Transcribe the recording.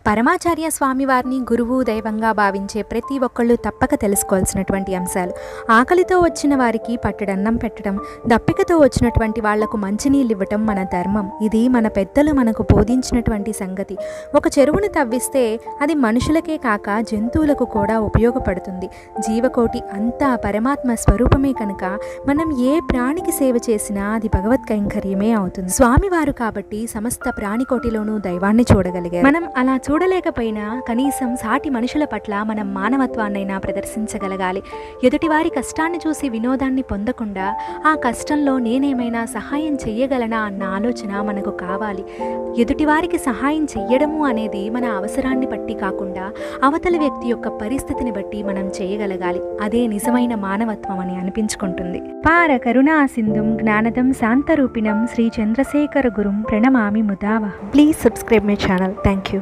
పరమాచార్య స్వామివారిని గురువు దైవంగా భావించే ప్రతి ఒక్కళ్ళు తప్పక తెలుసుకోవాల్సినటువంటి అంశాలు. ఆకలితో వచ్చిన వారికి పట్టెడన్నం పెట్టడం, దప్పికతో వచ్చినటువంటి వాళ్లకు మంచినీళ్ళు ఇవ్వటం మన ధర్మం. ఇది మన పెద్దలు మనకు బోధించినటువంటి సంగతి. ఒక చెరువును తవ్విస్తే అది మనుషులకే కాక జంతువులకు కూడా ఉపయోగపడుతుంది. జీవకోటి అంతా పరమాత్మ స్వరూపమే కనుక మనం ఏ ప్రాణికి సేవ చేసినా అది భగవత్ కైంకర్యమే అవుతుంది. స్వామివారు కాబట్టి సమస్త ప్రాణికోటిలోనూ దైవాన్ని చూడగలిగారు. మనం అలా చూడలేకపోయినా కనీసం సాటి మనుషుల పట్ల మనం మానవత్వాన్నైనా ప్రదర్శించగలగాలి. ఎదుటివారి కష్టాన్ని చూసి వినోదాన్ని పొందకుండా ఆ కష్టంలో నేనేమైనా సహాయం చెయ్యగలనా అన్న ఆలోచన మనకు కావాలి. ఎదుటివారికి సహాయం చెయ్యడము అనేది మన అవసరాన్ని బట్టి కాకుండా అవతలి వ్యక్తి యొక్క పరిస్థితిని బట్టి మనం చేయగలగాలి. అదే నిజమైన మానవత్వం అని అనిపించుకుంటుంది. పార కరుణా సింధుం జ్ఞానదం శాంతరూపిణం శ్రీ చంద్రశేఖర గురుం ప్రణమామి ముదావహం. Please subscribe my channel. Thank you.